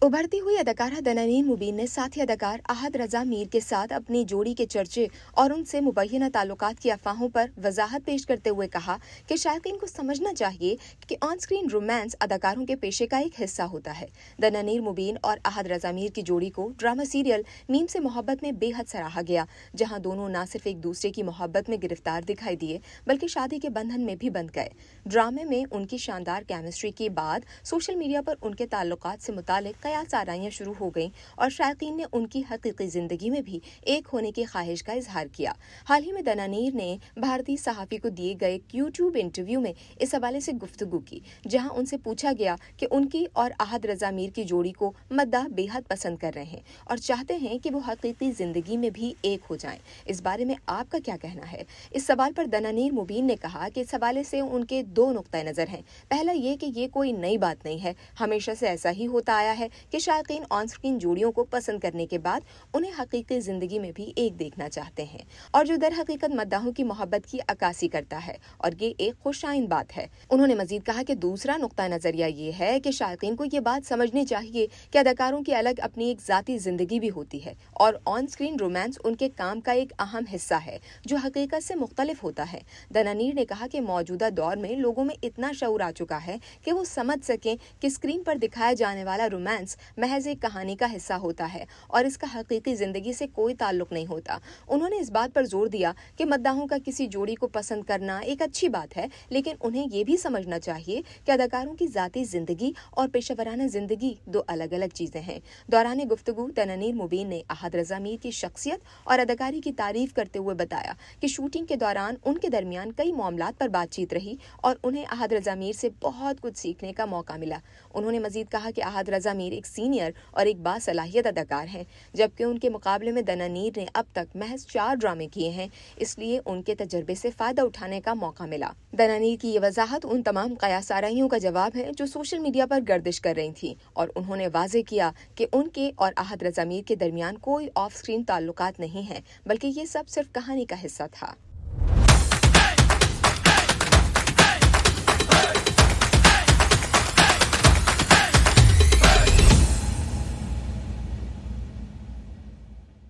उभरती हुई अदाकारा दनानीर मुबीन ने साथी अदाकार अहद रजा मीर के साथ अपनी जोड़ी के चर्चे और उनसे मुबैना ताल्लुकात की अफवाहों पर वजाहत पेश करते हुए कहा कि शायकीन को समझना चाहिए कि ऑन स्क्रीन रोमांस अदाकारों के पेशे का एक हिस्सा होता है। दनानीर मुबीन और अहद रजा मीर की जोड़ी को ड्रामा सीरियल मीम से मोहब्बत में बेहद सराहा गया, जहां दोनों न सिर्फ एक दूसरे की मोहब्बत में गिरफ्तार दिखाई दिए बल्कि शादी के बंधन में भी बंध गए। ड्रामे में उनकी शानदार केमिस्ट्री के बाद सोशल मीडिया पर उनके ताल्लुकात से मुतालिक कयास आराइयां शुरू हो गईं और शायकीन ने उनकी हकीकी जिंदगी में भी एक होने की ख्वाहिश का इजहार किया। हाल ही में दनानीर ने भारतीय सहाफी को दिए गए यूट्यूब इंटरव्यू में इस हवाले से गुफ्तगू की, जहां उनसे पूछा गया कि उनकी और अहद रजा मीर की जोड़ी को मद्दाह बेहद पसंद कर रहे हैं और चाहते हैं कि वो हकीकी जिंदगी में भी एक हो जाएं। इस बारे में आपका क्या कहना है? इस सवाल पर दनानीर मुबीन ने कहा कि इस हवाले से उनके दो नुक्ता नजर हैं। पहला ये कि ये कोई नई बात नहीं है, हमेशा से ऐसा ही होता आया है कि शायकीन ऑन स्क्रीन जोड़ियों को पसंद करने के बाद उन्हें हकीकी जिंदगी में भी एक देखना चाहते हैं और जो दर हकीकत मद्दाहों की मोहब्बत की अक्कासी करता है और ये एक खुशाइन बात है। उन्होंने मजीद कहा कि दूसरा नुक्ता नजरिया ये है कि शायकीन को ये बात समझनी चाहिए कि अदाकारों की अलग अपनी एक जाती जिंदगी भी होती है और ऑन स्क्रीन रोमांस उनके काम का एक अहम हिस्सा है जो हकीकत से मुख्तलिफ होता है। दनानीर ने कहा कि मौजूदा दौर में लोगों में इतना शऊर आ चुका है कि वो समझ सकें कि स्क्रीन पर दिखाया जाने वाला रोमांस महज एक कहानी का हिस्सा होता है और इसका हकीकी जिंदगी से कोई ताल्लुक नहीं होता। उन्होंने इस बात पर जोर दिया कि मद्दाहों का किसी जोड़ी को पसंद करना एक अच्छी बात है, लेकिन उन्हें ये भी समझना चाहिए कि अदाकारों की जाती जिंदगी और पेशेवराना जिंदगी दो अलग अलग चीजें हैं। दौरान गुफ्तगू दनानीर मुबीन ने अहद रजा मीर की शख्सियत और अदाकारी की तारीफ करते हुए बताया कि शूटिंग के दौरान उनके दरमियान कई मामलात पर बातचीत रही और उन्हें अहद रजा मीर से बहुत कुछ सीखने का मौका मिला। उन्होंने मजीद कहा कि अहद रजा मीर एक सीनियर और एक बासलाहियत अदाकार हैं, जबकि उनके मुकाबले में दनानीर ने अब तक महज 4 ड्रामे किए हैं, इसलिए उनके तजर्बे से फायदा उठाने का मौका मिला। दनानीर की ये वजाहत उन तमाम कयास आराइयों का जवाब है जो सोशल मीडिया पर गर्दिश कर रही थी और उन्होंने वाजे किया कि उनके और अहद रजा मीर के दरमियान कोई ऑफ स्क्रीन ताल्लुकात नहीं है, बल्कि ये सब सिर्फ कहानी का हिस्सा था।